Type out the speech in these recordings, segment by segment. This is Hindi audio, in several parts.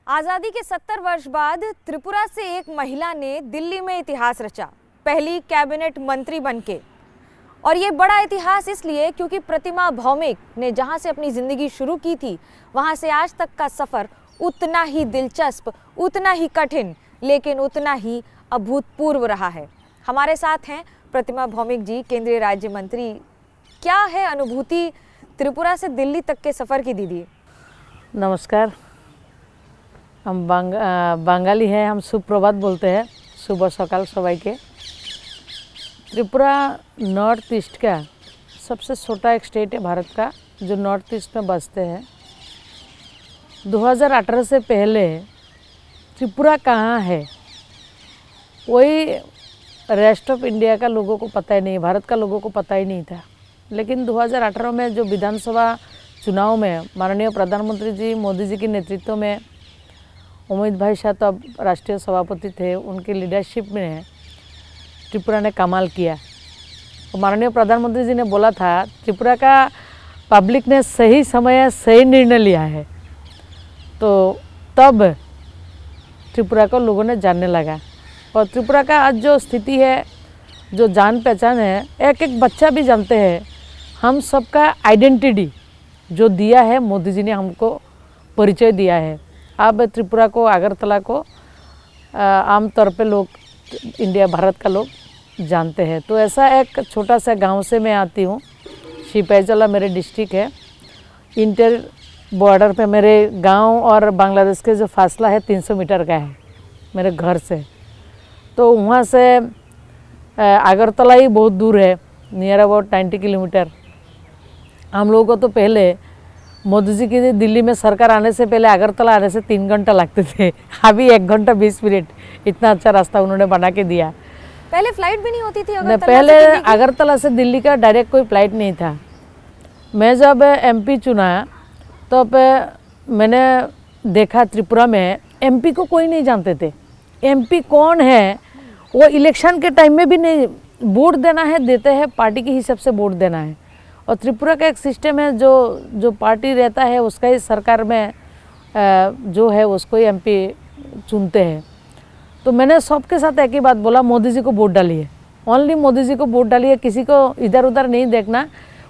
आज़ादी के 70 वर्ष बाद त्रिपुरा से एक महिला ने दिल्ली में इतिहास रचा, पहली कैबिनेट मंत्री बनके। और ये बड़ा इतिहास इसलिए क्योंकि प्रतिमा भौमिक ने जहाँ से अपनी ज़िंदगी शुरू की थी वहाँ से आज तक का सफ़र उतना ही दिलचस्प, उतना ही कठिन, लेकिन उतना ही अभूतपूर्व रहा है। हमारे साथ हैं प्रतिमा भौमिक जी, केंद्रीय राज्य मंत्री। क्या है अनुभूति त्रिपुरा से दिल्ली तक के सफ़र की दीदी? नमस्कार। हम बंगाली हैं, हम सुप्रभात बोलते हैं, सुबह सकाल सबाई के। त्रिपुरा नॉर्थ ईस्ट का सबसे छोटा एक स्टेट है भारत का, जो नॉर्थ ईस्ट में बसते हैं। 2018 से पहले त्रिपुरा कहाँ है वही रेस्ट ऑफ इंडिया का लोगों को पता ही नहीं, भारत का लोगों को पता ही नहीं था। लेकिन 2018 में जो विधानसभा चुनाव में माननीय प्रधानमंत्री जी मोदी जी के नेतृत्व में उम्मीद भाई शाह तो अब राष्ट्रीय सभापति थे, उनकी लीडरशिप में त्रिपुरा ने कमाल किया। तो माननीय प्रधानमंत्री जी ने बोला था त्रिपुरा का पब्लिक ने सही समय सही निर्णय लिया है, तो तब त्रिपुरा को लोगों ने जानने लगा। और त्रिपुरा का आज जो स्थिति है, जो जान पहचान है, एक एक बच्चा भी जानते हैं। हम सबका आइडेंटिटी जो दिया है मोदी जी ने हमको परिचय दिया है। अब त्रिपुरा को, अगरतला को आमतौर पे लोग इंडिया भारत का लोग जानते हैं। तो ऐसा एक छोटा सा गांव से मैं आती हूँ। सिपाहीजला मेरे डिस्ट्रिक्ट है। इंटर बॉर्डर पे मेरे गांव और बांग्लादेश के जो फासला है 300 मीटर का है मेरे घर से। तो वहाँ से अगरतला ही बहुत दूर है, नियर अबाउट 90 किलोमीटर। हम लोगों को तो पहले मोदी जी की दिल्ली में सरकार आने से पहले अगरतला आने से 3 घंटा लगते थे, अभी 1 घंटा 20 मिनट। इतना अच्छा रास्ता उन्होंने बना के दिया। पहले फ्लाइट भी नहीं होती थी अगरतला पहले से अगरतला से दिल्ली का डायरेक्ट कोई फ्लाइट नहीं था। मैं जब एमपी चुना तब मैंने देखा त्रिपुरा में एमपी को कोई नहीं जानते थे। एमपी कौन है वो इलेक्शन के टाइम में भी नहीं, वोट देना है देते हैं, पार्टी के हिसाब से वोट देना है। और त्रिपुरा का एक सिस्टम है, जो पार्टी रहता है उसका ही सरकार में जो है उसको ही एमपी चुनते हैं। तो मैंने सबके साथ एक ही बात बोला, मोदी जी को वोट डालिए, ओनली मोदी जी को वोट डालिए, किसी को इधर उधर नहीं देखना,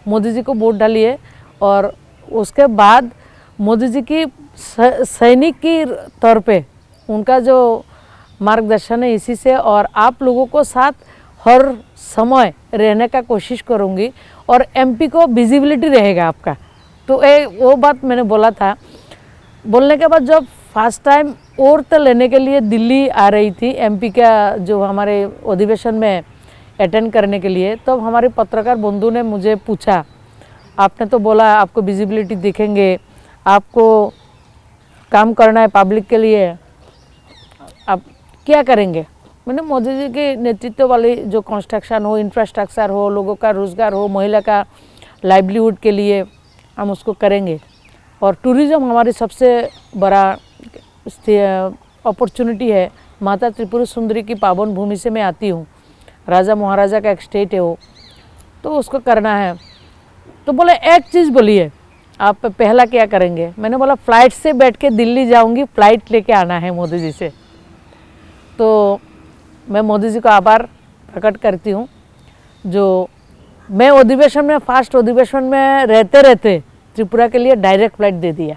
मोदी जी को वोट डालिए। और उसके बाद मोदी जी की सैनिक की तौर पे उनका जो मार्गदर्शन है इसी से, और आप लोगों को साथ हर समय रहने का कोशिश करूँगी, और एमपी को विजिबिलिटी रहेगा आपका। तो वो बात मैंने बोला था। बोलने के बाद जब फर्स्ट टाइम ओथ लेने के लिए दिल्ली आ रही थी एमपी का जो हमारे अधिवेशन में अटेंड करने के लिए, तब तो हमारे पत्रकार बंधु ने मुझे पूछा, आपने तो बोला आपको विजिबिलिटी दिखेंगे, आपको काम करना है पब्लिक के लिए, आप क्या करेंगे? मैंने मोदी जी के नेतृत्व वाली जो कंस्ट्रक्शन हो, इंफ्रास्ट्रक्चर हो, लोगों का रोज़गार हो, महिला का लाइवलीहुड के लिए हम उसको करेंगे। और टूरिज़्म हमारी सबसे बड़ा अपॉर्चुनिटी है। माता त्रिपुरा सुंदरी की पावन भूमि से मैं आती हूँ, राजा महाराजा का एक स्टेट है वो, तो उसको करना है। तो बोले एक चीज़ बोलिए, आप पहला क्या करेंगे? मैंने बोला फ़्लाइट से बैठ के दिल्ली जाऊँगी, फ़्लाइट लेके आना है मोदी जी से। तो मैं मोदी जी का आभार प्रकट करती हूँ, जो मैं अधिवेशन में, फर्स्ट अधिवेशन में रहते रहते त्रिपुरा के लिए डायरेक्ट फ्लाइट दे दिया।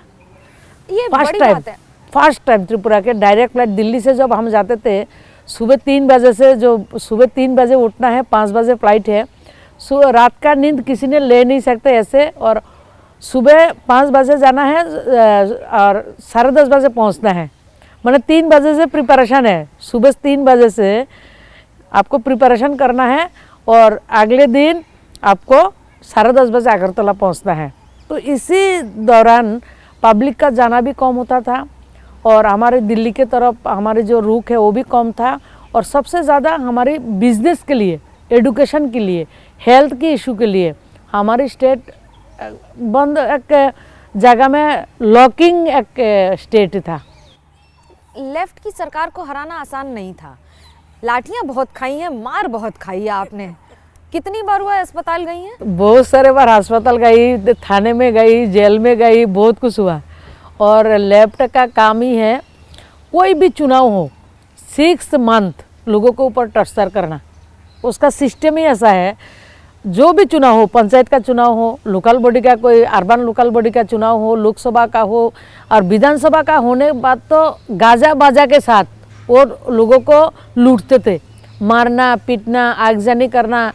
ये बड़ी बात है। फर्स्ट टाइम त्रिपुरा के डायरेक्ट फ्लाइट दिल्ली से जब हम जाते थे, सुबह 3 बजे से, जो सुबह 3 बजे उठना है, 5 बजे फ्लाइट है। रात का नींद किसी ने ले नहीं सकते ऐसे, और सुबह 5 बजे जाना है और 10:30 बजे पहुँचना है। मतलब 3 बजे से प्रिपरेशन है, सुबह 3 बजे से आपको प्रिपरेशन करना है, और अगले दिन आपको 10:30 बजे अगरतला पहुंचना है। तो इसी दौरान पब्लिक का जाना भी कम होता था, और हमारे दिल्ली के तरफ हमारे जो रुख है वो भी कम था। और सबसे ज़्यादा हमारे बिजनेस के लिए, एडुकेशन के लिए, हेल्थ की इशू के लिए हमारी स्टेट बंद एक जगह में लॉकिंग एक स्टेट था। लेफ्ट की सरकार को हराना आसान नहीं था। लाठियां बहुत खाई हैं, मार बहुत खाई है आपने। कितनी बार हुआ अस्पताल गई हैं? बहुत सारे बार अस्पताल गई, थाने में गई, जेल में गई, बहुत कुछ हुआ। और लेफ्ट का काम ही है कोई भी चुनाव हो 6 मंथ लोगों के ऊपर टॉर्चर करना, उसका सिस्टम ही ऐसा है। जो भी चुनाव हो, पंचायत का चुनाव हो, लोकल बॉडी का कोई अर्बन लोकल बॉडी का चुनाव हो, लोकसभा का हो और विधानसभा का होने के बाद तो गाजा बाजा के साथ वो लोगों को लूटते थे, मारना पीटना आगजनी करना।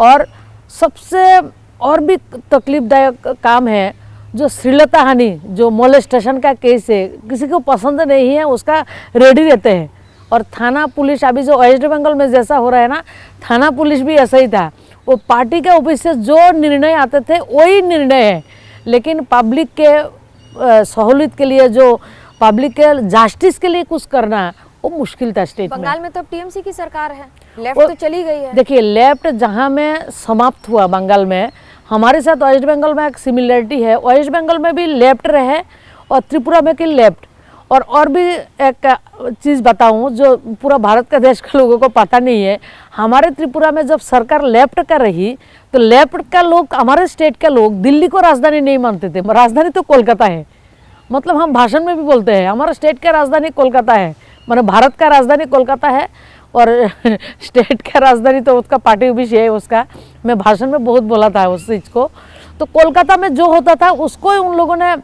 और सबसे और भी तकलीफदायक काम है जो श्लीलता हानि, जो मोलेस्टेशन का केस है, किसी को पसंद नहीं है उसका रेडी रहते हैं। और थाना पुलिस अभी जो वेस्ट बंगाल में जैसा हो रहा है ना, थाना पुलिस भी ऐसा ही था। वो पार्टी के ऑफिस से जो निर्णय आते थे वही निर्णय है, लेकिन पब्लिक के सहूलियत के लिए, जो पब्लिक के जस्टिस के लिए कुछ करना वो मुश्किल था स्टेट में। बंगाल में तो अब टीएमसी की सरकार है, लेफ्ट तो चली गई है। देखिए लेफ्ट जहाँ में समाप्त हुआ बंगाल में, हमारे साथ वेस्ट बंगाल में एक सिमिलरिटी है। वेस्ट बंगाल में भी लेफ्ट रहे और त्रिपुरा में कि लेफ्ट। और भी एक चीज़ बताऊं जो पूरा भारत का देश के लोगों को पता नहीं है, हमारे त्रिपुरा में जब सरकार लेफ्ट का रही तो लेफ्ट का लोग, हमारे स्टेट के लोग दिल्ली को राजधानी नहीं मानते थे। राजधानी तो कोलकाता है, मतलब हम भाषण में भी बोलते हैं हमारा स्टेट का राजधानी कोलकाता है, माने भारत का राजधानी कोलकाता है और स्टेट का राजधानी तो उसका पार्टी ऑफिस है उसका। मैं भाषण में बहुत बोला था उस चीज़ को। तो कोलकाता में जो होता था उसको ही उन लोगों ने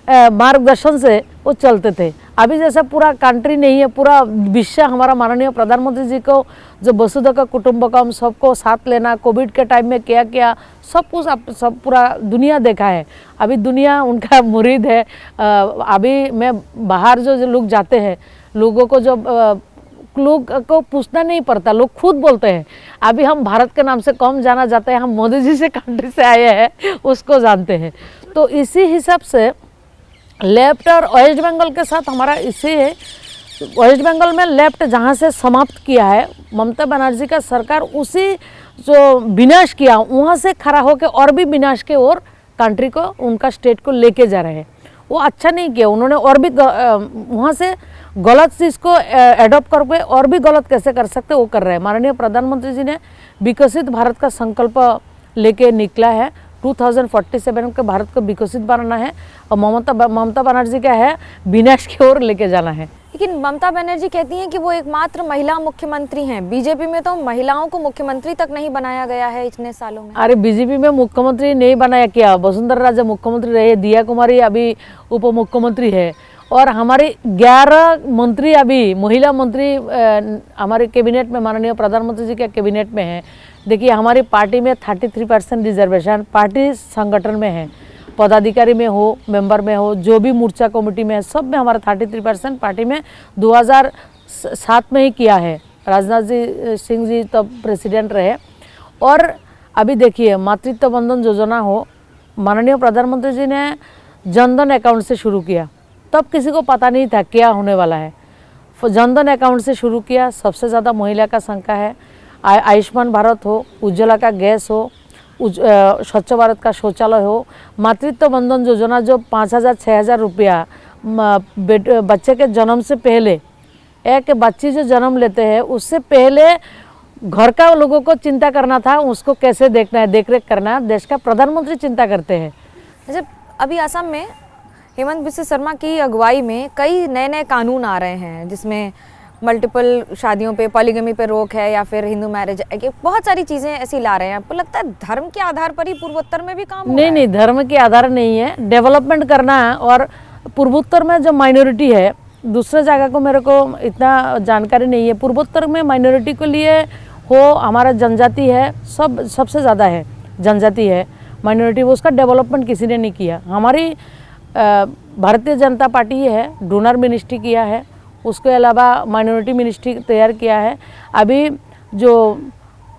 मार्गदर्शन से वो चलते थे। अभी जैसा पूरा कंट्री नहीं है, पूरा विश्व हमारा माननीय प्रधानमंत्री जी को जो वसुधैव कुटुंबकम सबको साथ लेना, कोविड के टाइम में क्या किया, सब कुछ सब पूरा दुनिया देखा है। अभी दुनिया उनका मुरीद है। अभी मैं बाहर जो लोग जाते हैं, लोगों को जो लोग को पूछना नहीं पड़ता, लोग खुद बोलते हैं। अभी हम भारत के नाम से कम जाना जाता है, हम मोदी जी से कंट्री से आए हैं उसको जानते हैं। तो इसी हिसाब से लेफ्ट और वेस्ट बंगाल के साथ हमारा इसी है। वेस्ट बंगाल में लेफ्ट जहाँ से समाप्त किया है ममता बनर्जी का सरकार, उसी जो विनाश किया वहाँ से खड़ा होकर और भी विनाश के ओर कंट्री को, उनका स्टेट को लेके जा रहे हैं। वो अच्छा नहीं किया उन्होंने, और भी वहाँ से गलत चीज़ को एडॉप्ट करके और भी गलत कैसे कर सकते वो कर रहे हैं। माननीय प्रधानमंत्री जी ने विकसित भारत का संकल्प लेके निकला है, 2047 के भारत को विकसित बनाना है। और ममता बनर्जी क्या है, विनाश की ओर लेके जाना है। लेकिन ममता बनर्जी कहती हैं कि वो एकमात्र महिला मुख्यमंत्री हैं। बीजेपी में तो महिलाओं को मुख्यमंत्री तक नहीं बनाया गया है इतने सालों में। अरे बीजेपी में मुख्यमंत्री नहीं बनाया क्या, वसुंधरा राजे मुख्यमंत्री रहे, दिया कुमारी अभी उप मुख्यमंत्री है, और हमारे 11 मंत्री अभी महिला मंत्री हमारे कैबिनेट में, माननीय प्रधानमंत्री जी के कैबिनेट में है। देखिए हमारी पार्टी में 33% रिजर्वेशन पार्टी संगठन में है, पदाधिकारी में हो, मेंबर में हो, जो भी मोर्चा कमेटी में है, सब में हमारा 33% पार्टी में 2007 में ही किया है। राजनाथ सिंह जी तब प्रेसिडेंट रहे। और अभी देखिए मातृत्व बंधन योजना हो, माननीय प्रधानमंत्री जी ने जनधन अकाउंट से शुरू किया, तब किसी को पता नहीं था क्या होने वाला है। जनधन अकाउंट से शुरू किया, सबसे ज़्यादा महिला का संख्या है। आयुष्मान भारत हो, उज्ज्वला का गैस हो, स्वच्छ भारत का शौचालय हो, मातृत्व बंधन योजना जो 5,000-6,000 रुपया बच्चे के जन्म से पहले, एक बच्ची जो जन्म लेते हैं उससे पहले घर का लोगों को चिंता करना था, उसको कैसे देखना है, देख रेख करना है, देश का प्रधानमंत्री चिंता करते हैं। जैसे अभी असम में हेमंत बिस्वा शर्मा की अगुवाई में कई नए नए कानून आ रहे हैं, जिसमें मल्टीपल शादियों पे, पॉलीगमी पे रोक है, या फिर हिंदू मैरिज, बहुत सारी चीज़ें ऐसी ला रहे हैं। आपको लगता है धर्म के आधार पर ही पूर्वोत्तर में भी काम हो रहा है? नहीं, धर्म के आधार नहीं है, डेवलपमेंट करना है। और पूर्वोत्तर में जो माइनॉरिटी है, दूसरे जगह को मेरे को इतना जानकारी नहीं है, पूर्वोत्तर में माइनॉरिटी के लिए हो, हमारा जनजाति है, सबसे ज़्यादा है जनजाति है, माइनॉरिटी, उसका डेवलपमेंट किसी ने नहीं किया। हमारी भारतीय जनता पार्टी है, डोनर मिनिस्ट्री किया है, उसके अलावा माइनॉरिटी मिनिस्ट्री तैयार किया है। अभी जो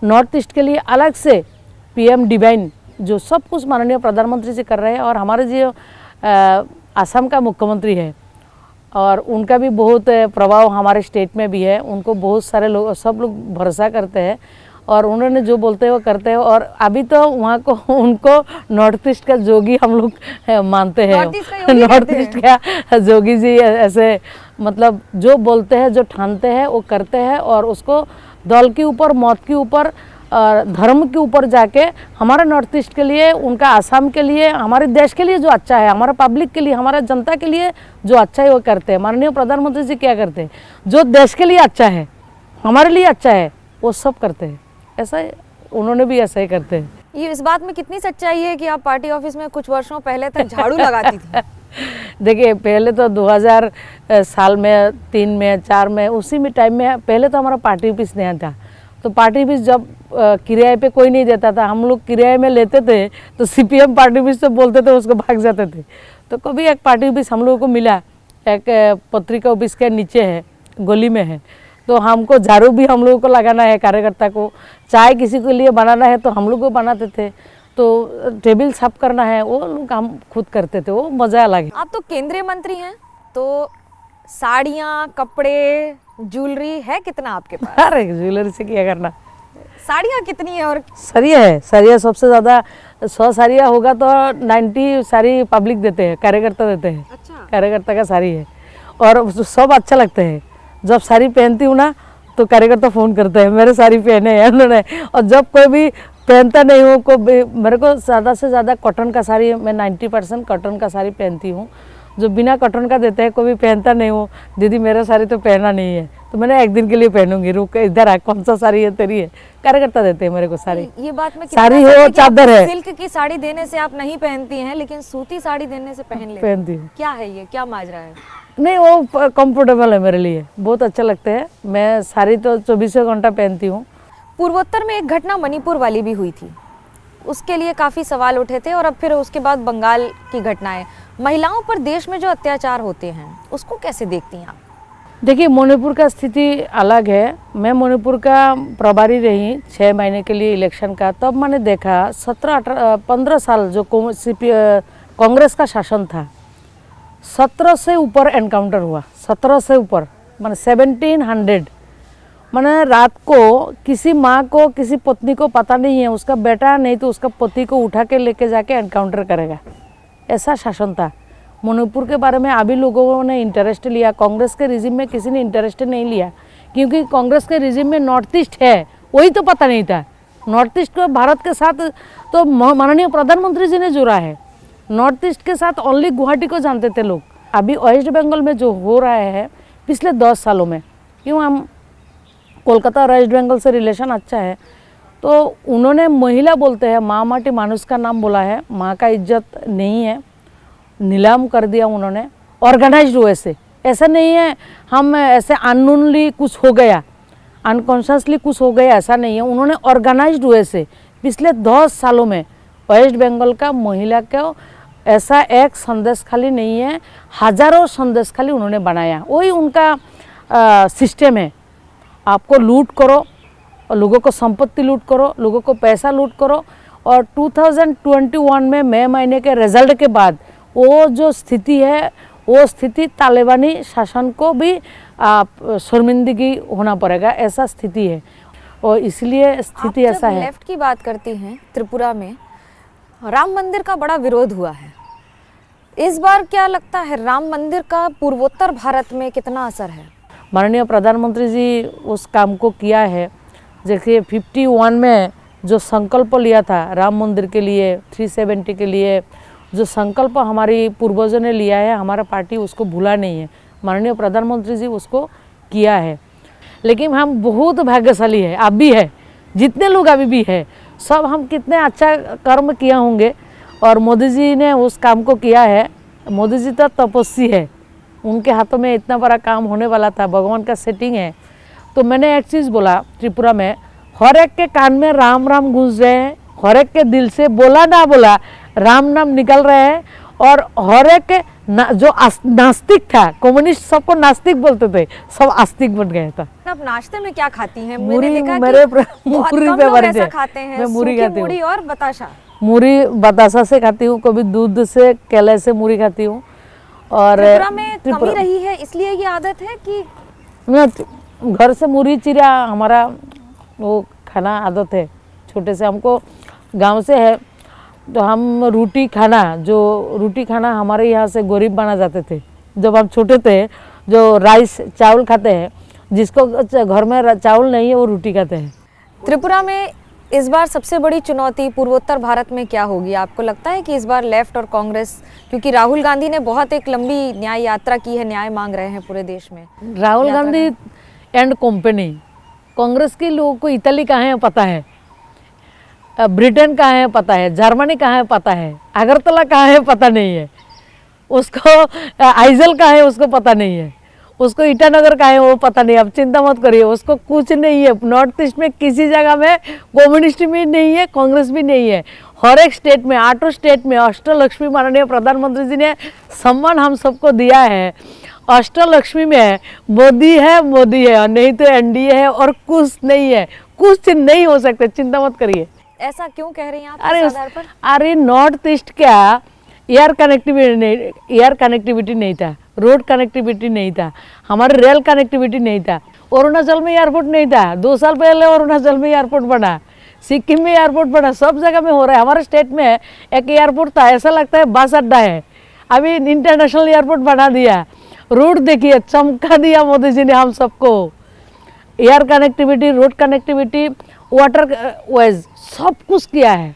नॉर्थ ईस्ट के लिए अलग से PM डिवाइन, जो सब कुछ माननीय प्रधानमंत्री जी कर रहे हैं। और हमारे जो असम का मुख्यमंत्री है, और उनका भी बहुत प्रभाव हमारे स्टेट में भी है, उनको बहुत सारे लोग, सब लोग भरोसा करते हैं, और उन्होंने जो बोलते हैं वो करते हैं। और अभी तो वहाँ को उनको नॉर्थ ईस्ट का जोगी हम लोग मानते हैं, नॉर्थ ईस्ट का जोगी जी, ऐसे मतलब जो बोलते हैं, जो ठानते हैं वो करते हैं, और उसको दल के ऊपर, मौत के ऊपर और धर्म के ऊपर जाके हमारे नॉर्थ ईस्ट के लिए, उनका आसाम के लिए, हमारे देश के लिए जो अच्छा है, हमारे पब्लिक के लिए, हमारा जनता के लिए जो अच्छा है वो करते हैं। माननीय प्रधानमंत्री जी क्या करते हैं, जो देश के लिए अच्छा है, हमारे लिए अच्छा है, वो सब करते हैं। ऐसा उन्होंने भी ऐसा ही करते हैं। ये इस बात में कितनी सच्चाई है कि आप पार्टी ऑफिस में कुछ वर्षों पहले तक झाड़ू लगाती थी? देखिए, पहले तो 2000 साल में, 3 में, 4 में, उसी में टाइम में पहले तो हमारा पार्टी ऑफिस नहीं था। तो पार्टी ऑफिस जब किराए पे कोई नहीं देता था, हम लोग किराए में लेते थे, तो सीपीएम पार्टी ऑफिस से बोलते थे, उसको भाग जाते थे। तो कभी एक पार्टी ऑफिस हम लोगों को मिला, एक पत्रिका ऑफिस के नीचे है, गली में है। तो हमको झाड़ू भी हम लोगों को लगाना है, कार्यकर्ता को चाय किसी के लिए बनाना है तो हम लोग को बनाते थे। तो टेबल साफ करना है, वो लोग हम खुद करते थे, वो मज़ा अलग है। आप तो केंद्रीय मंत्री हैं, तो साड़ियाँ, कपड़े, ज्वेलरी है कितना आपके पास? अरे ज्वेलरी से क्या करना, साड़ियाँ कितनी है? और सरिया है, सरिया सबसे ज़्यादा 100 साड़ियाँ होगा तो 90 साड़ी पब्लिक देते हैं, कार्यकर्ता देते हैं। अच्छा, कार्यकर्ता का साड़ी है और सब अच्छा लगता है। जब साड़ी पहनती हूँ ना तो कार्यकर्ता फ़ोन करते हैं, मेरे साड़ी पहने हैं उन्होंने। और जब कोई भी पहनता नहीं हूँ, को मेरे को ज़्यादा से ज़्यादा कॉटन का साड़ी, मैं 90% कॉटन का साड़ी पहनती हूँ। जो बिना कॉटन का देते हैं कोई भी पहनता नहीं हूँ, दीदी मेरा साड़ी तो पहना नहीं है, तो मैंने एक दिन के लिए पहनूंगी, रुक इधर आ, कौन सा साड़ी है तेरी है। कार्यकर्ता देते हैं मेरे को साड़ी। ये बात में साड़ी हो चादर है, सिल्क की साड़ी देने से आप नहीं पहनती हैं, लेकिन सूती साड़ी देने से पहन लेती हैं। पहनती हूँ। क्या है ये, क्या माजरा है? नहीं, वो कंफर्टेबल है मेरे लिए, बहुत अच्छा लगता है। मैं साड़ी तो 24 घंटा पहनती हूँ। पूर्वोत्तर में एक घटना मणिपुर वाली भी हुई थी, उसके लिए काफ़ी सवाल उठे थे, और अब फिर उसके बाद बंगाल की घटनाएं। महिलाओं पर देश में जो अत्याचार होते हैं उसको कैसे देखती हैं आप? देखिए, मणिपुर का स्थिति अलग है। मैं मणिपुर का प्रभारी रही 6 महीने के लिए इलेक्शन का, तब मैंने देखा 15 साल जो कांग्रेस का शासन था, 17 से ऊपर एनकाउंटर हुआ, 17 से ऊपर, माने 1700। मैंने रात को किसी माँ को, किसी पत्नी को पता नहीं है, उसका बेटा नहीं तो उसका पति को उठा के लेके जाके एनकाउंटर करेगा, ऐसा शासन था। मणिपुर के बारे में अभी लोगों ने इंटरेस्ट लिया, कांग्रेस के रिजिम में किसी ने इंटरेस्ट नहीं लिया, क्योंकि कांग्रेस के रिजिम में नॉर्थ ईस्ट है वही तो पता नहीं था। नॉर्थ ईस्ट को भारत के साथ तो माननीय प्रधानमंत्री जी ने जोड़ा है, नॉर्थ ईस्ट के साथ ओनली गुवाहाटी को जानते थे लोग। अभी वेस्ट बंगाल में जो हो रहा है पिछले 10 सालों में, क्यों हम कोलकाता और वेस्ट बंगाल से रिलेशन अच्छा है, तो उन्होंने महिला बोलते हैं, माँ माटी मानुष का नाम बोला है, माँ का इज्जत नहीं है, नीलाम कर दिया उन्होंने। ऑर्गेनाइज्ड हुए से, ऐसा नहीं है हम ऐसे अननोनली कुछ हो गया, अनकॉन्शियसली कुछ हो गया, ऐसा नहीं है। उन्होंने ऑर्गेनाइज्ड हुए से पिछले 10 सालों में वेस्ट बंगाल का महिला को ऐसा एक संदेश खाली नहीं है, हजारों संदेश खाली उन्होंने बनाया। वही उनका सिस्टम है, आपको लूट करो और लोगों को संपत्ति लूट करो, लोगों को पैसा लूट करो। और 2021 में मई महीने के रिजल्ट के बाद वो जो स्थिति है, वो स्थिति तालिबानी शासन को भी शर्मिंदगी होना पड़ेगा, ऐसा स्थिति है। और इसलिए स्थिति ऐसा है। लेफ्ट की बात करती हैं, त्रिपुरा में राम मंदिर का बड़ा विरोध हुआ है, इस बार क्या लगता है राम मंदिर का पूर्वोत्तर भारत में कितना असर है? माननीय प्रधानमंत्री जी उस काम को किया है। जैसे 51 में जो संकल्प लिया था राम मंदिर के लिए, 370 के लिए, जो संकल्प हमारी पूर्वजों ने लिया है, हमारा पार्टी उसको भूला नहीं है, माननीय प्रधानमंत्री जी उसको किया है। लेकिन हम बहुत भाग्यशाली है, अब भी है, जितने लोग अभी भी है, सब हम कितने अच्छा कर्म किया होंगे और मोदी जी ने उस काम को किया है। मोदी जी तो तपस्वी है, उनके हाथों में इतना बड़ा काम होने वाला था, भगवान का सेटिंग है। तो मैंने एक चीज़ बोला, त्रिपुरा में हर एक के कान में राम राम गूंज रहे हैं, हर एक के दिल से बोला ना बोला राम नाम निकल रहे हैं। और हर एक जो नास्तिक था, कम्युनिस्ट सबको नास्तिक बोलते थे, सब आस्तिक बन गया था। आप नाश्ते में क्या खाती हैं? मूरी, मैंने देखा मेरे कि बहुत मूरी कम पे लोग भरते ऐसा खाते हैं, मैं मूरी सूखी खाती हूँ, मूरी और बताशा। मूरी बतासा से खाती हूँ, कभी दूध से, केले से मूरी खाती हूँ। और त्रिपुरा में कमी रही है इसलिए ये आदत है कि घर से मूरी चिरा हमारा वो खाना आदत है, छोटे से हमको गांव से है। तो हम रोटी खाना हमारे यहाँ से गरीब बना जाते थे जब हम छोटे थे, जो राइस चावल खाते हैं, जिसको घर में चावल नहीं है वो रोटी खाते हैं। त्रिपुरा में इस बार सबसे बड़ी चुनौती पूर्वोत्तर भारत में क्या होगी? आपको लगता है कि इस बार लेफ्ट और कांग्रेस, क्योंकि राहुल गांधी ने बहुत एक लंबी न्याय यात्रा की है, न्याय मांग रहे हैं पूरे देश में। राहुल गांधी एंड कंपनी, कांग्रेस के लोगों को इटली कहाँ है पता है, ब्रिटेन कहाँ है पता है, जर्मनी कहाँ है पता है, अगरतला कहाँ है पता नहीं है उसको, आइजल कहाँ है उसको पता नहीं है, उसको ईटानगर कहाँ है वो पता नहीं। अब चिंता मत करिए, उसको कुछ नहीं है। नॉर्थ ईस्ट में किसी जगह में कम्युनिस्ट भी नहीं है, कांग्रेस भी नहीं है। हर एक स्टेट में, 8 स्टेट में अष्टलक्ष्मी माननीय प्रधानमंत्री जी ने सम्मान हम सबको दिया है। अष्टलक्ष्मी में मोदी है और नहीं तो एनडीए है और कुछ नहीं है, कुछ नहीं हो सकते, चिंता मत करिए। ऐसा क्यों कह रही हैं आप इस आधार पर? अरे नॉर्थ ईस्ट क्या एयर कनेक्टिविटी नहीं था, रोड कनेक्टिविटी नहीं था, हमारे रेल कनेक्टिविटी नहीं था, अरुणाचल में एयरपोर्ट नहीं था, 2 साल पहले अरुणाचल में एयरपोर्ट बना, सिक्किम में एयरपोर्ट बना, सब जगह में हो रहा है। हमारे स्टेट में एक एयरपोर्ट था, ऐसा लगता है बस अड्डा है, अभी इंटरनेशनल एयरपोर्ट बना दिया। रोड देखिए, चमका दिया मोदी जी ने हम सबको। Air connectivity, road connectivity, water wise सब कुछ किया है।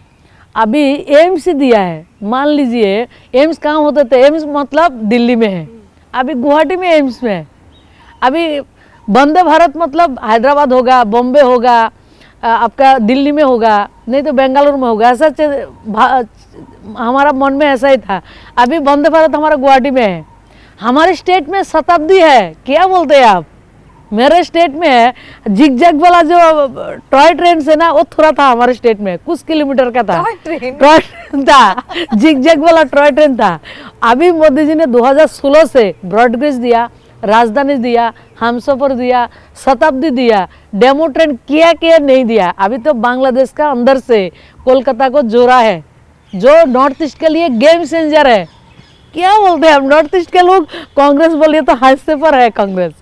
अभी एम्स दिया है। मान लीजिए एम्स कहाँ होते थे, एम्स मतलब दिल्ली में है, अभी गुवाहाटी में एम्स में है। अभी वंदे भारत मतलब हैदराबाद होगा, बॉम्बे होगा, आपका दिल्ली में होगा, नहीं तो बेंगलुरु में होगा। ऐसा हमारा मन में ऐसा ही था। अभी वंदे भारत हमारा गुवाहाटी में है। हमारे स्टेट में शताब्दी है, क्या बोलते हैं आप? मेरे स्टेट में है जिग-जैग वाला जो टॉय ट्रेन से ना, वो थोड़ा था हमारे स्टेट में, कुछ किलोमीटर का था, टॉय ट्रेन था, जिग-जैग वाला टॉय ट्रेन था। अभी मोदी जी ने 2016 से ब्रॉडगेज दिया, राजधानी दिया, हमसफर दिया, शताब्दी दिया, डेमो ट्रेन किया नहीं दिया। अभी तो बांग्लादेश का अंदर से कोलकाता को जोड़ा है, जो नॉर्थ ईस्ट के लिए गेम चेंजर है। क्या बोलते हैं हम, नॉर्थ ईस्ट के लोग कांग्रेस बोलिए तो हादसे पर है कांग्रेस।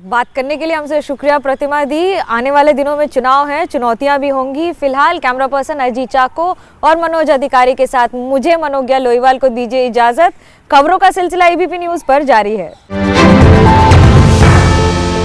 बात करने के लिए हमसे शुक्रिया प्रतिमा दी। आने वाले दिनों में चुनाव है, चुनौतियां भी होंगी। फिलहाल कैमरा पर्सन अजीत चाको और मनोज अधिकारी के साथ मुझे मनोज्ञा लोईवाल को दीजिए इजाजत। खबरों का सिलसिला एबीपी न्यूज़ पर जारी है।